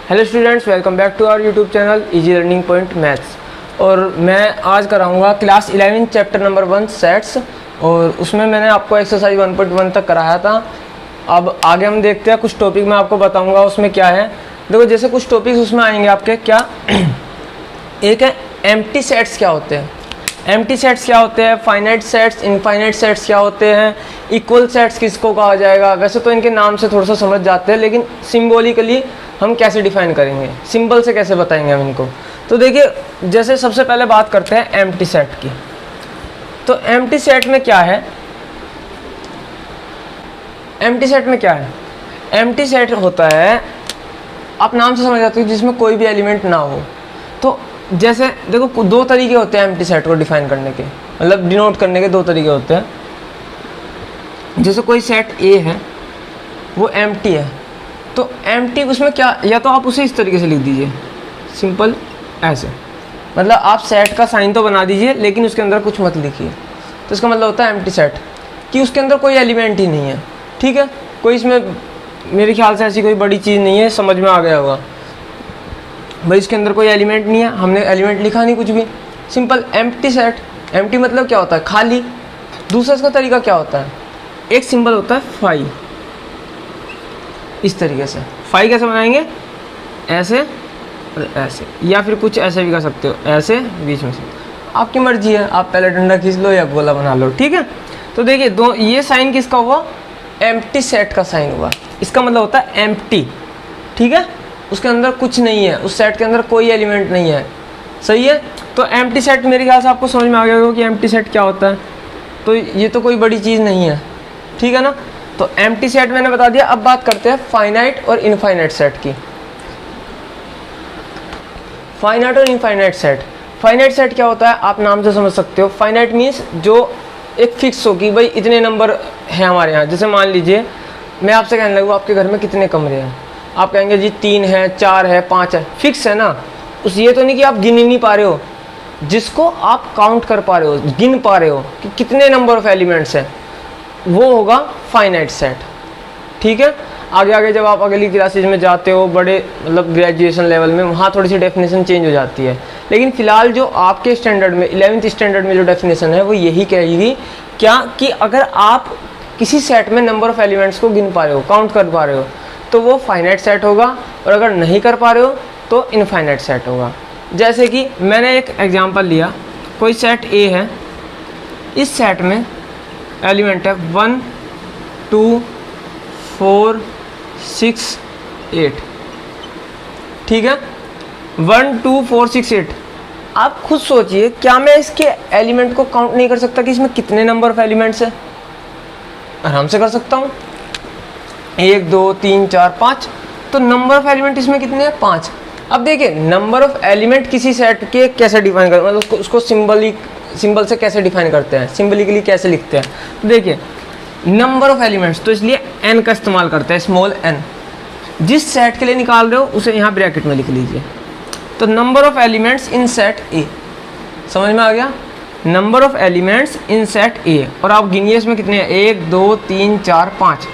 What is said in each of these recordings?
Hello students, welcome back to our YouTube channel easy learning point maths. और मैं आज कराऊंगा क्लास 11 चैप्टर नंबर 1 सेट्स। और उसमें मैंने आपको एक्सरसाइज 1.1 तक कराया था। अब आगे हम देखते हैं, कुछ टॉपिक मैं आपको बताऊंगा उसमें क्या है। देखो, जैसे कुछ टॉपिक्स उसमें आएंगे आपके, क्या एक है एम्प्टी सेट्स क्या होते हैं, एम्प्टी सेट्स क्या होते हैं, फाइनाइट सेट्स, इनफाइनाइट सेट्स क्या होते हैं, इक्वल सेट्स किसको कहा जाएगा। वैसे तो इनके नाम से थोड़ा सा समझ जाते हैं, लेकिन सिम्बॉलिकली हम कैसे डिफाइन करेंगे, सिंबल से कैसे बताएंगे हम इनको। तो देखिए, जैसे सबसे पहले बात करते हैं एम्प्टी सेट की। तो एम्प्टी सेट में क्या है, एम्प्टी सेट में क्या है, एम्प्टी सेट होता है, आप नाम से समझ जाते हो, जिसमें कोई भी एलिमेंट ना हो। तो जैसे देखो, दो तरीके होते हैं एम्प्टी सेट को डिफाइन करने के, मतलब डिनोट करने के दो तरीके होते हैं। जैसे कोई सेट ए है, वो एम्प्टी है, तो एम्प्टी उसमें क्या, या तो आप उसे इस तरीके से लिख दीजिए, सिंपल ऐसे, मतलब आप सेट का साइन तो बना दीजिए लेकिन उसके अंदर कुछ मत लिखिए। तो इसका मतलब होता है एम्प्टी सेट कि उसके अंदर कोई एलिमेंट ही नहीं है। ठीक है, कोई इसमें मेरे ख्याल से ऐसी कोई बड़ी चीज़ नहीं है, समझ में आ गया होगा भाई, इसके अंदर कोई एलिमेंट नहीं है, हमने एलिमेंट लिखा नहीं कुछ भी, सिंपल एम्प्टी सेट। एम्प्टी मतलब क्या होता है, खाली। दूसरा इसका तरीका क्या होता है, एक सिंबल होता है फाई, इस तरीके से। फाई कैसे बनाएंगे, ऐसे और ऐसे, या फिर कुछ ऐसे भी कर सकते हो, ऐसे बीच में से, आपकी मर्जी है, आप पहले डंडा खींच लो या गोला बना लो। ठीक है, तो देखिए दो, ये साइन किसका हुआ, एम्प्टी सेट का साइन हुआ। इसका मतलब होता है एम्प्टी। ठीक है, उसके अंदर कुछ नहीं है, उस सेट के अंदर कोई एलिमेंट नहीं है। सही है, तो एम्प्टी सेट मेरे ख्याल से आपको समझ में आ गया होगा कि एम्प्टी सेट क्या होता है। तो ये तो कोई बड़ी चीज़ नहीं है, ठीक है ना। तो एम्प्टी सेट मैंने बता दिया। अब बात करते हैं फाइनाइट और इनफाइनाइट सेट की। फाइनाइट और इनफाइनाइट सेट, फाइनाइट सेट क्या होता है आप नाम से समझ सकते हो। फाइनाइट मीन्स जो एक फिक्स हो कि भाई इतने नंबर हैं हमारे यहाँ। जैसे मान लीजिए मैं आपसे कहने लगूँ आपके घर में कितने कमरे हैं, आप कहेंगे जी 3 है, 4 है, 5 है, फिक्स है ना। उस ये तो नहीं कि आप गिन ही नहीं पा रहे हो, जिसको आप काउंट कर पा रहे हो, गिन पा रहे हो कि कितने नंबर ऑफ एलिमेंट्स हैं, वो होगा फाइनाइट सेट। ठीक है, आगे आगे जब आप अगली क्लासेज में जाते हो, बड़े मतलब ग्रेजुएशन लेवल में, वहाँ थोड़ी सी डेफिनेशन चेंज हो जाती है। लेकिन फिलहाल जो आपके स्टैंडर्ड में 11th स्टैंडर्ड में जो डेफिनेशन है वो यही कहेगी क्या, कि अगर आप किसी सेट में नंबर ऑफ एलिमेंट्स को गिन पा रहे हो, काउंट कर पा रहे हो, तो वो फाइनाइट सेट होगा। और अगर नहीं कर पा रहे हो तो इनफाइनाइट सेट होगा। जैसे कि मैंने एक एग्जांपल लिया, कोई सेट ए है, इस सेट में एलिमेंट है 1 2 4 6 8। ठीक है, 1 2 4 6 8। आप खुद सोचिए, क्या मैं इसके एलिमेंट को काउंट नहीं कर सकता कि इसमें कितने नंबर ऑफ एलिमेंट्स है? आराम से कर सकता हूँ, 1 2 3 4 5। तो नंबर ऑफ एलिमेंट इसमें कितने हैं, 5। अब देखिए, नंबर ऑफ एलिमेंट किसी सेट के कैसे डिफाइन करते हैं, मतलब उसको सिंबल से कैसे डिफाइन करते हैं, सिंबलिकली कैसे लिखते हैं। तो देखिए, नंबर ऑफ एलिमेंट्स, तो इसलिए n का इस्तेमाल करते हैं, स्मॉल n। जिस सेट के लिए निकाल रहे हो उसे यहाँ ब्रैकेट में लिख लीजिए। तो number of elements in set ए, समझ में आ गया, number of elements in set ए। और आप गिनिए इसमें कितने हैं, 1 2 3 4 5।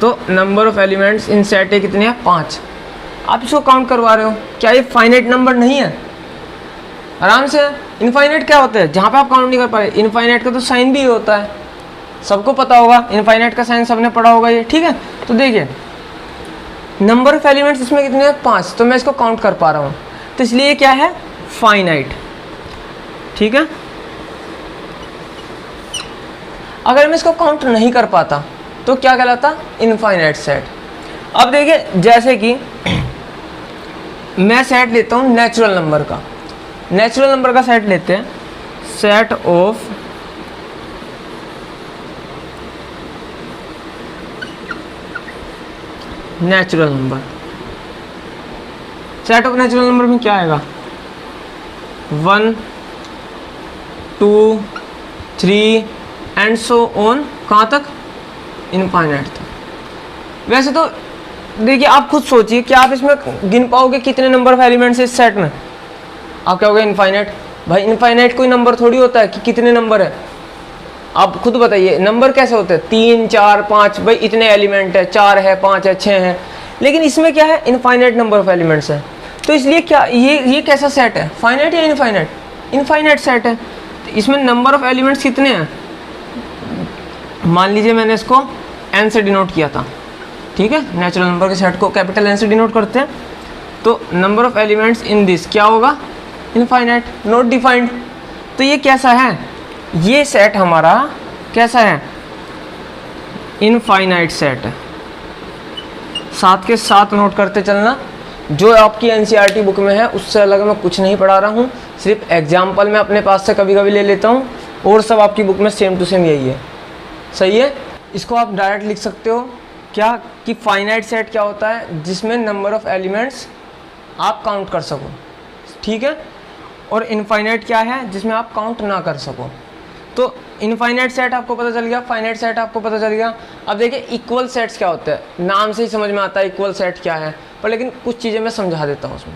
तो number of elements in set ए कितने हैं, 5। आप इसको काउंट करवा रहे हो, क्या ये फाइनाइट नंबर नहीं है? आराम से। इनफाइनाइट क्या होता है, जहाँ पे आप काउंट नहीं कर पा रहे। इनफाइनाइट का तो साइन भी होता है, सबको पता होगा, इनफाइनाइट का साइन सबने पढ़ा होगा ये। ठीक है, तो देखिए नंबर ऑफ एलिमेंट्स इसमें कितने हैं, 5। तो मैं इसको काउंट कर पा रहा हूँ, तो इसलिए क्या है, फाइनाइट। ठीक है, अगर मैं इसको काउंट नहीं कर पाता तो क्या कहलाता, इनफाइनाइट सेट। अब देखिए, जैसे कि मैं सेट लेता हूँ नेचुरल नंबर का, नेचुरल नंबर का सेट लेते हैं, set of natural number. Set of natural number में क्या आएगा, 1 2 3 एंड सो ऑन, कहाँ तक, इनफाइनाइट तक। वैसे तो देखिए, आप खुद सोचिए, क्या आप इसमें गिन पाओगे कितने नंबर ऑफ एलिमेंट्स इस सेट में? आप क्या होगा, इनफाइनाइट। भाई इनफाइनाइट कोई नंबर थोड़ी होता है कि कितने नंबर है। आप खुद बताइए, नंबर कैसे होते हैं, 3 4 5, भाई इतने एलिमेंट है, 4 है, 5 है, 6 है। लेकिन इसमें क्या है, इनफाइनाइट नंबर ऑफ एलिमेंट्स है। तो इसलिए क्या ये कैसा सेट है, फाइनाइट या इनफाइनाइट? इनफाइनाइट सेट है। तो इसमें नंबर ऑफ एलिमेंट्स कितने हैं, मान लीजिए मैंने इसको n से डिनोट किया था, ठीक है, नेचुरल नंबर के सेट को कैपिटल N से डिनोट करते हैं, तो number of elements in this क्या होगा, इनफाइनाइट, नॉट डिफाइंड। तो ये कैसा है, ये सेट हमारा कैसा है, इनफाइनाइट सेट है। साथ के साथ नोट करते चलना, जो आपकी एनसीईआरटी बुक में है उससे अलग मैं कुछ नहीं पढ़ा रहा हूँ, सिर्फ एग्जाम्पल मैं अपने पास से कभी कभी ले लेता हूँ, और सब आपकी बुक में सेम टू सेम यही है। सही है। इसको आप डायरेक्ट लिख सकते हो क्या कि फाइनाइट सेट क्या होता है, जिसमें नंबर ऑफ एलिमेंट्स आप काउंट कर सको, ठीक है, और इनफाइनाइट क्या है, जिसमें आप काउंट ना कर सको। तो इनफाइनाइट सेट आपको पता चल गया, फाइनाइट सेट आपको पता चल गया। अब देखिए इक्वल सेट्स क्या होते हैं, नाम से ही समझ में आता है इक्वल सेट क्या है, पर लेकिन कुछ चीज़ें मैं समझा देता हूँ उसमें।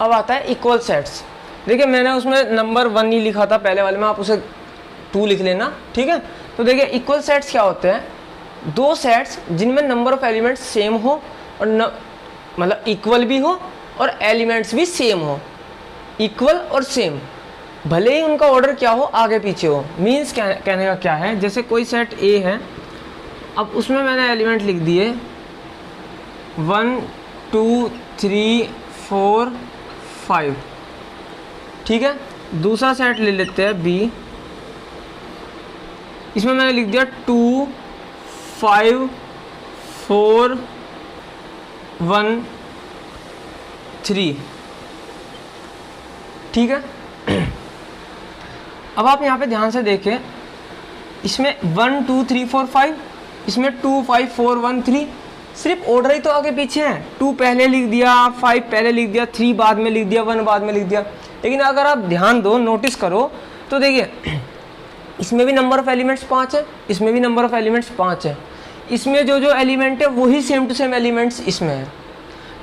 अब आता है इक्वल सेट्स। देखिए मैंने उसमें नंबर 1 ही लिखा था पहले वाले में, आप उसे 2 लिख लेना, ठीक है। तो देखिए इक्वल सेट्स क्या होते हैं, दो सेट्स जिनमें नंबर ऑफ एलिमेंट्स सेम हो और मतलब इक्वल भी हो और एलिमेंट्स भी सेम हो, इक्वल और सेम, भले ही उनका ऑर्डर क्या हो, आगे पीछे हो। मीन्स कहने का क्या है, जैसे कोई सेट ए है, अब उसमें मैंने एलिमेंट लिख दिए 1 2 3 4 5, ठीक है। दूसरा सेट ले लेते हैं बी, इसमें मैंने लिख दिया 2 5 4 1 3, ठीक है। अब आप यहाँ पे ध्यान से देखें, इसमें 1 2 3 4 5, इसमें 2 5 4 1 3, सिर्फ ऑर्डर ही तो आगे पीछे है, 2 पहले लिख दिया, 5 पहले लिख दिया, 3 बाद में लिख दिया, 1 बाद में लिख दिया। लेकिन अगर आप ध्यान दो, नोटिस करो, तो देखिए इसमें भी नंबर ऑफ एलिमेंट्स 5 है, इसमें भी नंबर ऑफ एलिमेंट्स 5 है, इसमें जो जो एलिमेंट है वही सेम टू सेम एलिमेंट्स इसमें है।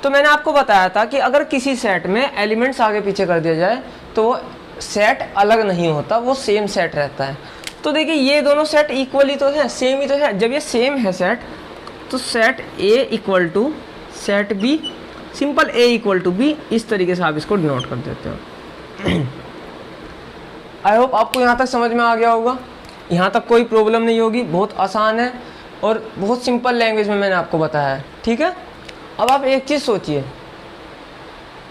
तो मैंने आपको बताया था कि अगर किसी सेट में एलिमेंट्स आगे पीछे कर दिया जाए तो वो सेट अलग नहीं होता, वो सेम सेट रहता है। तो देखिए ये दोनों सेट इक्वल ही तो है, सेम ही तो है। जब ये सेम है सेट, तो set A equal to set B, simple A equal to B, इस तरीके से आप इसको डिनोट कर देते हो। आई होप आपको यहाँ तक समझ में आ गया होगा, यहाँ तक कोई प्रॉब्लम नहीं होगी, बहुत आसान है और बहुत सिंपल लैंग्वेज में मैंने आपको बताया है, ठीक है। अब आप एक चीज़ सोचिए,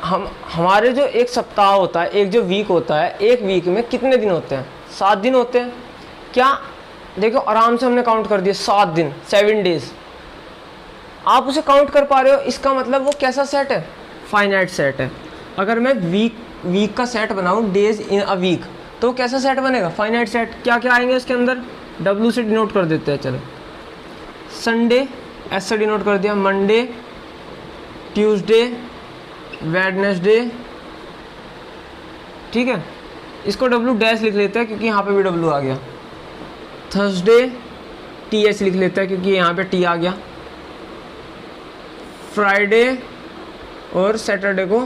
हमारे जो एक सप्ताह होता है, एक जो वीक होता है, एक वीक में कितने दिन होते हैं, 7 दिन होते हैं। क्या देखो आराम से हमने काउंट कर दिए 7 दिन, 7 डेज, आप उसे काउंट कर पा रहे हो, इसका मतलब वो कैसा सेट है, फाइनाइट सेट है। अगर मैं वीक का सेट बनाऊँ, डेज इन अ वीक, तो कैसा सेट बनेगा, फाइनाइट सेट। क्या क्या आएंगे उसके अंदर, W से डिनोट कर देते हैं, चलो संडे S से डिनोट कर दिया, मंडे, ट्यूसडे, वेडनेसडे, ठीक है। इसको W डैश लिख लेते हैं क्योंकि यहाँ पे भी W आ गया। थर्सडे TH लिख लेते हैं क्योंकि यहाँ पे T आ गया। फ्राइडे और सैटरडे को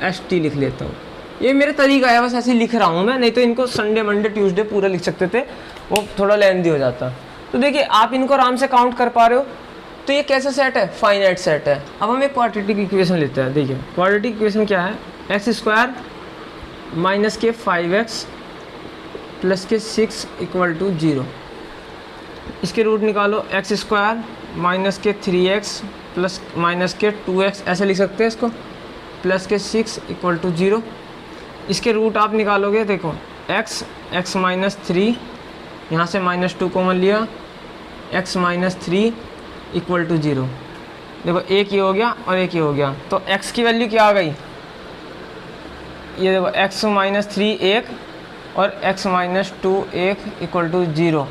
ST लिख लेता हूँ। ये मेरा तरीका है, बस ऐसे लिख रहा हूँ मैं, नहीं तो इनको संडे मंडे ट्यूसडे पूरा लिख सकते थे, वो थोड़ा लेंथी हो जाता। तो देखिए आप इनको आराम से काउंट कर पा रहे हो, तो ये कैसा सेट है, फाइनाइट सेट है। अब हम एक क्वाड्रेटिक इक्वेशन लेते हैं। देखिए क्वाड्रेटिक इक्वेशन क्या है, एक्स स्क्वायर माइनस के 5x प्लस के 6 इक्वल टू 0। इसके रूट निकालो, एक्स स्क्वायर माइनस के 3x प्लस माइनस के 2x, ऐसे लिख सकते हैं इसको, प्लस के 6 इक्वल टू 0। इसके रूट आप निकालोगे, देखो x माइनस 3, यहाँ से -2 कॉमन लिया, x माइनस 3 इक्वल टू 0। देखो एक ये हो गया और एक ये हो गया, तो x की वैल्यू क्या आ गई, ये देखो x माइनस 3 1 और x minus 2 1 equal to 0।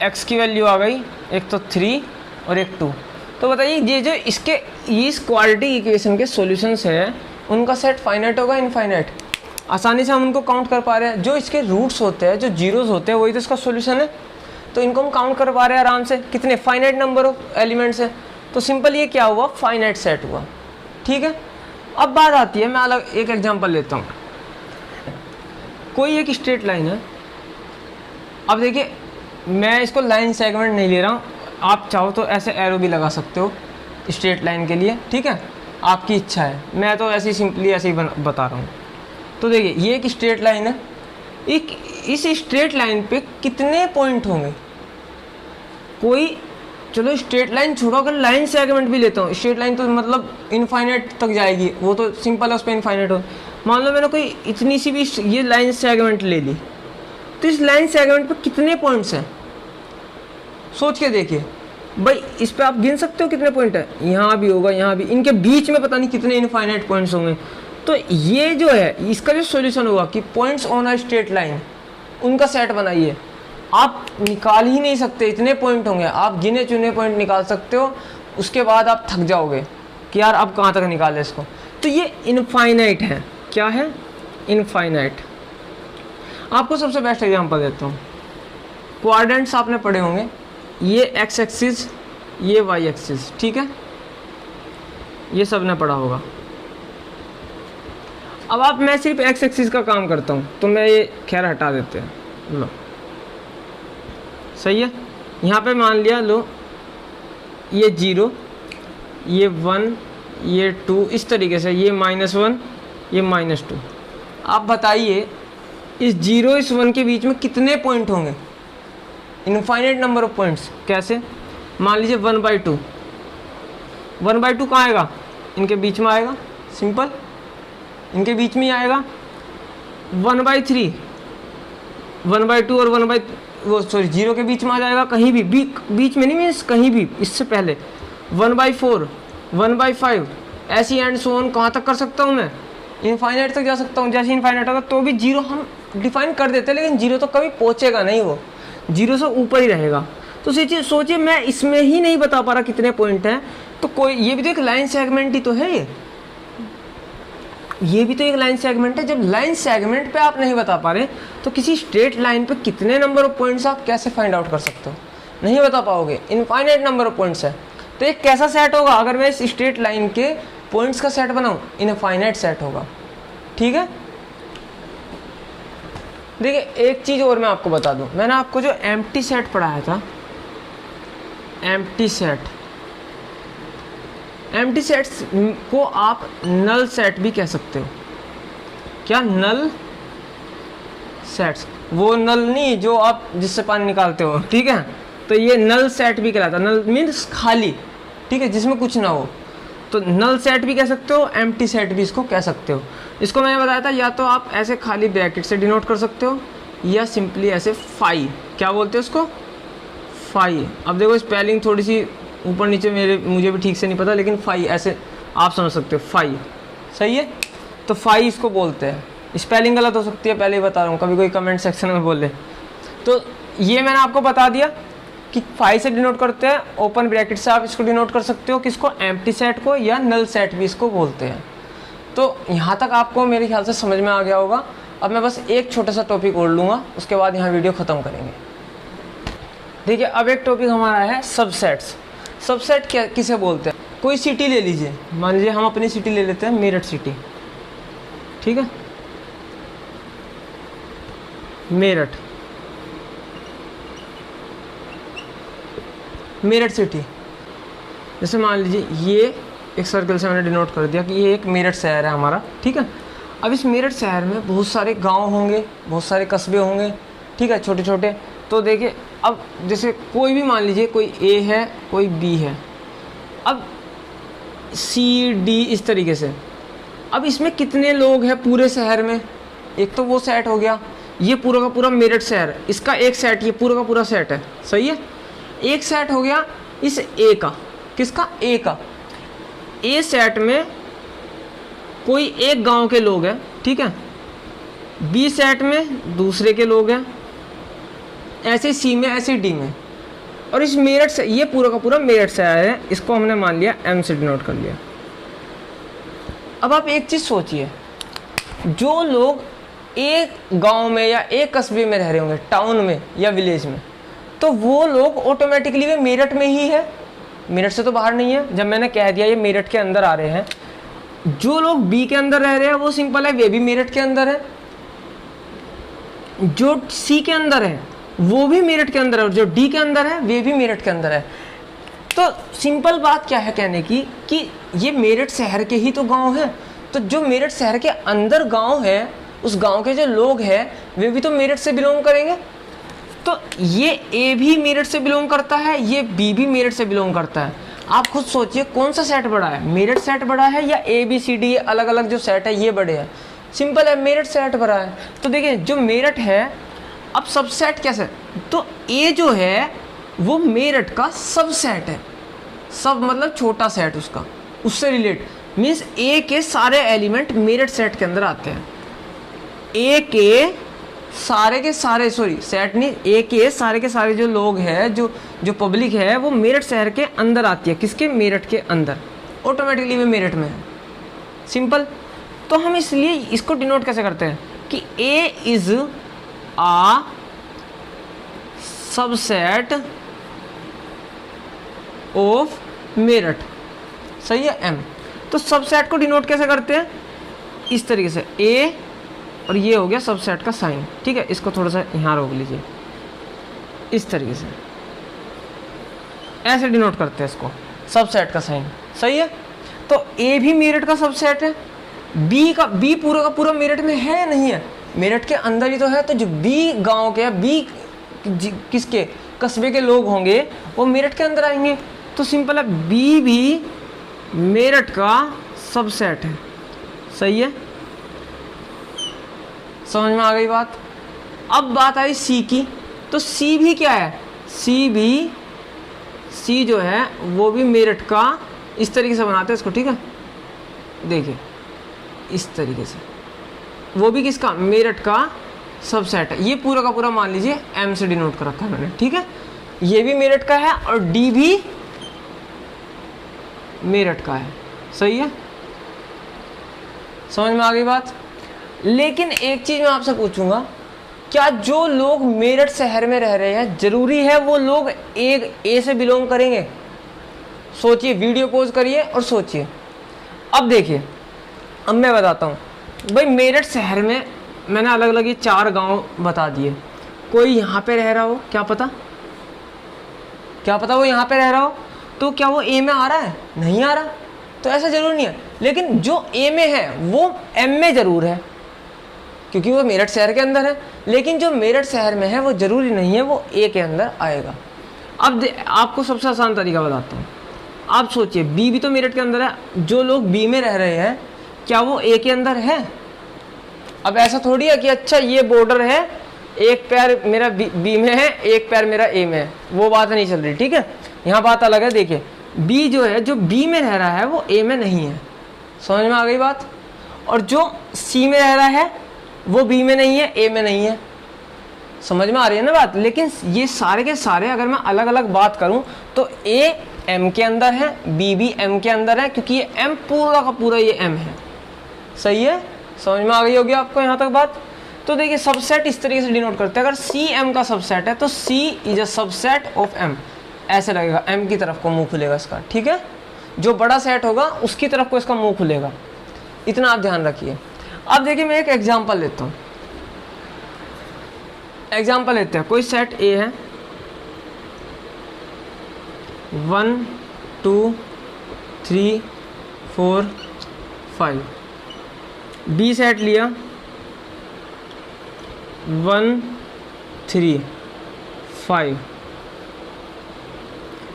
x की वैल्यू आ गई, एक तो 3 और एक 2। तो बताइए ये जो इसके इस क्वाड्रेटिक इक्वेशन के सॉल्यूशंस है, उनका सेट फाइनाइट होगा इनफाइनाइट, आसानी से हम उनको काउंट कर पा रहे हैं। जो इसके रूट्स होते हैं, जो जीरोस होते हैं, वही तो इसका सॉल्यूशन है, तो इनको हम काउंट कर पा रहे हैं आराम से। कितने, फाइनाइट नंबर ऑफ एलिमेंट्स है, तो सिंपल ये क्या हुआ, फाइनाइट सेट हुआ, ठीक है। अब बात आती है, मैं अलग एक एग्जांपल लेता हूँ। कोई एक स्ट्रेट लाइन है, अब देखिए मैं इसको लाइन सेगमेंट नहीं ले रहा हूँ, आप चाहो तो ऐसे एरो भी लगा सकते हो स्ट्रेट लाइन के लिए, ठीक है, आपकी इच्छा है। मैं तो ऐसे ही सिंपली ऐसे ही बता रहा हूँ। तो देखिए ये एक स्ट्रेट लाइन है, एक इस स्ट्रेट लाइन पे कितने पॉइंट होंगे, कोई, चलो स्ट्रेट लाइन छोड़ो, अगर लाइन सेगमेंट भी लेता हूँ, स्ट्रेट लाइन तो मतलब इनफाइनाइट तक जाएगी, वो तो सिंपल है, उस पर इनफाइनाइट हो। मान लो मैंने कोई इतनी सी भी ये लाइन सेगमेंट ले ली, तो इस लाइन सेगमेंट पे कितने पॉइंट्स हैं, सोच के देखिए भाई। इस पे आप गिन सकते हो कितने पॉइंट है, यहाँ भी होगा, यहाँ भी, इनके बीच में पता नहीं कितने इनफाइनाइट पॉइंट्स होंगे। तो ये जो है इसका जो सॉल्यूशन होगा कि points on a straight line, उनका सेट बनाइए। आप निकाल ही नहीं सकते, इतने पॉइंट होंगे, आप गिने चुने पॉइंट निकाल सकते हो, उसके बाद आप थक जाओगे कि यार अब कहाँ तक निकाले इसको। तो ये इनफाइनाइट है, क्या है, इनफाइनाइट। आपको सबसे बेस्ट एग्जांपल देता हूँ, क्वाड्रेंट्स आपने पढ़े होंगे, ये एक्स एक्सिस, ये वाई एक्सिस, ठीक है, ये सब ने पढ़ा होगा। अब आप, मैं सिर्फ एक्स एक्सिस का काम करता हूँ, तो मैं ये खैर हटा देते हैं, लो सही है। यहाँ पे मान लिया, लो ये 0, ये 1, ये 2, इस तरीके से, ये -1, ये -2। आप बताइए इस 0 इस 1 के बीच में कितने पॉइंट होंगे, इनफाइनाइट नंबर ऑफ पॉइंट्स। कैसे, मान लीजिए 1/2, 1/2 कहाँ आएगा, इनके बीच में आएगा, सिंपल, इनके बीच में ही आएगा। 1/3, 1/2 और 0 के बीच में आ जाएगा, कहीं भी, बीच में नहीं, मीन्स कहीं भी, इससे पहले 1/4, 1/5, ऐसी एंड सो ऑन। कहाँ तक कर सकता हूँ मैं, इनफाइनाइट तक जा सकता हूँ। जैसे इनफाइनाइट होगा तो भी 0 हम डिफाइन कर देते हैं, लेकिन 0 तो कभी पहुँचेगा नहीं, वो 0 से ऊपर ही रहेगा। तो सोचिए मैं इसमें ही नहीं बता पा रहा कितने पॉइंट हैं, तो कोई, ये भी तो एक लाइन सेगमेंट ही तो है, ये भी तो एक लाइन सेगमेंट है। जब लाइन सेगमेंट पे आप नहीं बता पा रहे, तो किसी स्ट्रेट लाइन पे कितने नंबर ऑफ पॉइंट्स आप कैसे फाइंड आउट कर सकते हो, नहीं बता पाओगे, इनफाइनाइट नंबर ऑफ पॉइंट्स है। तो एक कैसा सेट होगा, अगर मैं इस स्ट्रेट लाइन के पॉइंट्स का सेट बनाऊं, इनफाइनाइट सेट होगा, ठीक है। देखिए एक चीज़ और मैं आपको बता दूं, मैंने आपको जो एम्प्टी सेट पढ़ाया था, एम्प्टी सेट्स को आप नल सेट भी कह सकते हो। क्या, नल सेट्स, वो नल नहीं जो आप जिससे पानी निकालते हो, ठीक है, तो ये नल सेट भी कहलाता है। नल मीन्स खाली, ठीक है, जिसमें कुछ ना हो, तो नल सेट भी कह सकते हो, एम्प्टी सेट भी इसको कह सकते हो। इसको मैंने बताया था, या तो आप ऐसे खाली ब्रैकेट से डिनोट कर सकते हो, या सिंपली ऐसे फाई, क्या बोलते हैं उसको, फाई। अब देखो स्पेलिंग थोड़ी सी ऊपर नीचे मुझे भी ठीक से नहीं पता, लेकिन फाई ऐसे आप समझ सकते हो, फाई, सही है। तो फाई इसको बोलते हैं। स्पेलिंग गलत हो सकती है, पहले ही बता रहा हूँ, कभी कोई कमेंट सेक्शन में बोले। तो ये मैंने आपको बता दिया कि फाई से डिनोट करते हैं, ओपन ब्रैकेट से आप इसको डिनोट कर सकते हो, किसको, एम्प्टी सेट को, या नल सेट भी इसको बोलते हैं। तो यहाँ तक आपको मेरे ख्याल से समझ में आ गया होगा। अब मैं बस एक छोटा सा टॉपिक और लूँगा, उसके बाद यहाँ वीडियो ख़त्म करेंगे। देखिए अब एक टॉपिक हमारा है सबसेट्स। सबसेट क्या, किसे बोलते हैं, कोई सिटी ले लीजिए, मान लीजिए हम अपनी सिटी ले लेते हैं, मेरठ सिटी, ठीक है, मेरठ सिटी। जैसे मान लीजिए ये एक सर्कल से मैंने डिनोट कर दिया कि ये एक मेरठ शहर है हमारा, ठीक है। अब इस मेरठ शहर में बहुत सारे गांव होंगे, बहुत सारे कस्बे होंगे, ठीक है, छोटे छोटे। तो देखिए अब जैसे कोई भी मान लीजिए, कोई ए है, कोई बी है, अब सी डी इस तरीके से। अब इसमें कितने लोग हैं पूरे शहर में, एक तो वो सेट हो गया, ये पूरा का पूरा मेरठ शहर, इसका एक सेट, ये पूरा का पूरा सेट है, सही है। एक सेट हो गया इस ए का, किसका, ए का। ए सेट में कोई एक गांव के लोग हैं, ठीक है, बी सेट में दूसरे के लोग हैं, ऐसे सी में, ऐसे डी में, और इस मेरठ से, ये पूरा का पूरा मेरठ से आया है, इसको हमने मान लिया एम से डिनोट कर लिया। अब आप एक चीज़ सोचिए, जो लोग एक गांव में या एक कस्बे में रह रहे होंगे, टाउन में या विलेज में, तो वो लोग ऑटोमेटिकली वे मेरठ में ही है, मेरठ से तो बाहर नहीं है। जब मैंने कह दिया ये मेरठ के अंदर आ रहे हैं, जो लोग बी के अंदर रह रहे हैं वो सिंपल है, वे भी मेरठ के अंदर है, जो सी के अंदर है वो भी मेरठ के अंदर है, और जो डी के अंदर है वे भी मेरठ के अंदर है। तो सिंपल बात क्या है कहने की कि ये मेरठ शहर के ही तो गांव है, तो जो मेरठ शहर के अंदर गांव है उस गांव के जो लोग हैं वे भी तो मेरठ से बिलोंग करेंगे। तो ये ए भी मेरठ से बिलोंग करता है, ये बी भी मेरठ से बिलोंग करता है। आप खुद सोचिए कौन सा सेट बड़ा है, मेरठ सेट बड़ा है या ए बी सी डी अलग अलग जो सेट है ये बड़े हैं? सिंपल है, मेरठ सेट बड़ा है। तो देखिए जो मेरठ है, अब सबसेट कैसे, तो ए जो है वो मेरठ का सबसेट है, सब मतलब छोटा सेट उसका, उससे रिलेट मीन्स ए के सारे एलिमेंट मेरठ सेट के अंदर आते हैं। ए के सारे सॉरी सेट नहीं, ए के सारे जो लोग हैं, जो पब्लिक है वो मेरठ शहर के अंदर आती है। किसके? मेरठ के अंदर, ऑटोमेटिकली वे मेरठ में है। सिंपल। तो हम इसलिए इसको डिनोट कैसे करते हैं कि A is a subset of मेरठ, सही है एम। तो सबसेट को डिनोट कैसे करते हैं? इस तरीके से ए और ये हो गया सबसेट का साइन, ठीक है। इसको थोड़ा सा यहाँ रोक लीजिए, इस तरीके से ऐसे डिनोट करते हैं इसको, सबसेट का साइन, सही है। तो ए भी मेरठ का सबसेट है, बी पूरा का पूरा मेरठ में है या नहीं है? मेरठ के अंदर ही तो है। तो जो बी गांव के, बी किसके, कस्बे के लोग होंगे वो मेरठ के अंदर आएंगे। तो सिंपल है, बी भी मेरठ का सबसेट है, सही है। समझ में आ गई बात। अब बात आई सी की, तो सी भी क्या है? सी जो है वो भी मेरठ का, इस तरीके से बनाते हैं इसको, ठीक है। देखिए इस तरीके से, वो भी किसका? मेरठ का सबसेट है। ये पूरा का पूरा मान लीजिए एम से डिनोट कर रखा है मैंने, ठीक है। ये भी मेरठ का है और डी भी मेरठ का है, सही है। समझ में आ गई बात। लेकिन एक चीज मैं आपसे पूछूंगा, क्या जो लोग मेरठ शहर में रह रहे हैं जरूरी है वो लोग ए से बिलोंग करेंगे? सोचिए, वीडियो पॉज करिए और सोचिए। अब देखिए, अब मैं बताता हूँ भाई, मेरठ शहर में मैंने अलग अलग ये 4 गांव बता दिए। कोई यहाँ पे रह रहा हो, क्या पता वो यहाँ पे रह रहा हो, तो क्या वो ए में आ रहा है? नहीं आ रहा। तो ऐसा जरूर नहीं है। लेकिन जो ए में है वो एम में जरूर है, क्योंकि वो मेरठ शहर के अंदर है। लेकिन जो मेरठ शहर में है वो जरूरी नहीं है वो ए के अंदर आएगा। अब आपको सबसे आसान तरीका बताता हूँ। आप सोचिए, बी भी तो मेरठ के अंदर है, जो लोग बी में रह रहे हैं क्या वो ए के अंदर है? अब ऐसा थोड़ी है कि अच्छा ये बॉर्डर है, एक पैर मेरा बी में है, एक पैर मेरा ए में है, वो बात नहीं चल रही, ठीक है। यहाँ बात अलग है। देखिए बी जो है, जो बी में रह रहा है वो ए में नहीं है, समझ में आ गई बात। और जो सी में रह रहा है वो बी में नहीं है, ए में नहीं है, समझ में आ रही है ना बात। लेकिन ये सारे के सारे अगर मैं अलग अलग बात करूं तो ए एम के अंदर है, बी भी एम के अंदर है, क्योंकि ये एम पूरा का पूरा ये एम है, सही है। समझ में आ गई होगी आपको यहाँ तक बात। तो देखिए सबसेट इस तरीके से डिनोट करते हैं। अगर सी एम का सबसेट है तो C is a subset of M, ऐसे लगेगा, एम की तरफ को मुंह खुलेगा इसका, ठीक है। जो बड़ा सेट होगा उसकी तरफ को इसका मुंह खुलेगा, इतना आप ध्यान रखिए। अब देखिए मैं एक एग्जांपल लेता हूँ। एग्जांपल लेते हैं, कोई सेट ए है, 1 2 3 4 5। बी सेट लिया 1 3 5।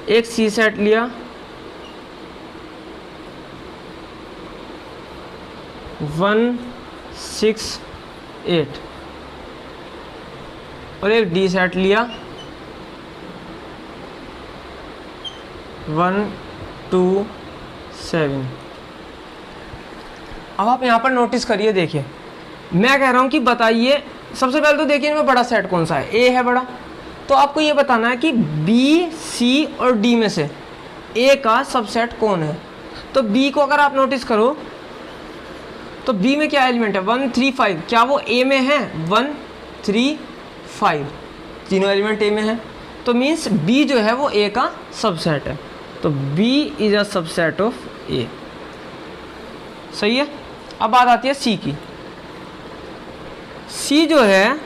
एक सी सेट लिया 1 6 8 और एक डी सेट लिया 1 2 7। अब आप यहाँ पर नोटिस करिए, देखिए मैं कह रहा हूँ कि बताइए, सबसे पहले तो देखिए इनमें बड़ा सेट कौन सा है? ए है बड़ा। तो आपको ये बताना है कि बी सी और डी में से ए का सबसेट कौन है। तो बी को अगर आप नोटिस करो तो बी में क्या एलिमेंट है? 1 3 5। क्या वो ए में है? 1 3 5 तीनों एलिमेंट ए में है, तो मीन्स बी जो है वो ए का सबसेट है। तो B is a subset of A, सही है। अब बात आती है सी की। सी जो है,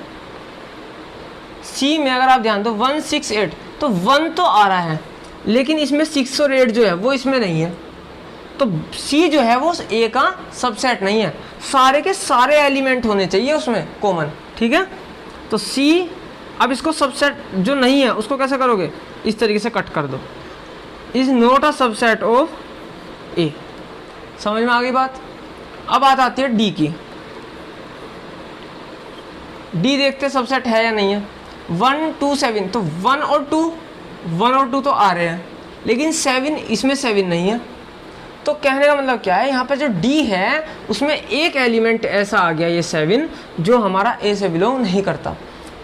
सी में अगर आप ध्यान दो 1 6 8, तो 1 तो आ रहा है लेकिन इसमें 6 और 8 जो है वो इसमें नहीं है, तो सी जो है वो ए का सबसेट नहीं है, सारे के सारे एलिमेंट होने चाहिए उसमें कॉमन, ठीक है। तो सी, अब इसको सबसेट जो नहीं है उसको कैसे करोगे, इस तरीके से कट कर दो, is not a subset of A. समझ में आ गई बात। अब बात आती है डी की। डी देखते सबसेट है या नहीं है। 1 2 7, तो 1 और 2 तो आ रहे हैं, लेकिन 7, इसमें 7 नहीं है। तो कहने का मतलब क्या है, यहाँ पे जो डी है उसमें एक एलिमेंट ऐसा आ गया ये 7 जो हमारा ए से बिलोंग नहीं करता,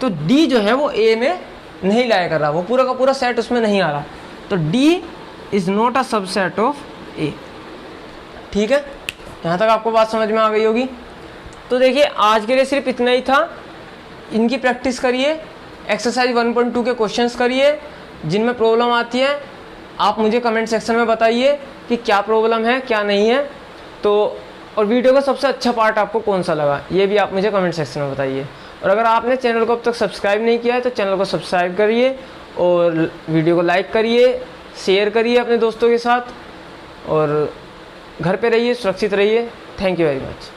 तो डी जो है वो ए में नहीं लाया कर रहा, वो पूरा का पूरा सेट उसमें नहीं आ रहा, तो D is not a subset of A. ठीक है, यहाँ तक आपको बात समझ में आ गई होगी। तो देखिए आज के लिए सिर्फ इतना ही था। इनकी प्रैक्टिस करिए, एक्सरसाइज 1.2 के क्वेश्चंस करिए, जिनमें प्रॉब्लम आती है आप मुझे कमेंट सेक्शन में बताइए कि क्या प्रॉब्लम है क्या नहीं है। तो और वीडियो का सबसे अच्छा पार्ट आपको कौन सा लगा ये भी आप मुझे कमेंट सेक्शन में बताइए। और अगर आपने चैनल को अब तक सब्सक्राइब नहीं किया है तो चैनल को सब्सक्राइब करिए और वीडियो को लाइक करिए, शेयर करिए अपने दोस्तों के साथ, और घर पे रहिए, सुरक्षित रहिए। Thank you very much.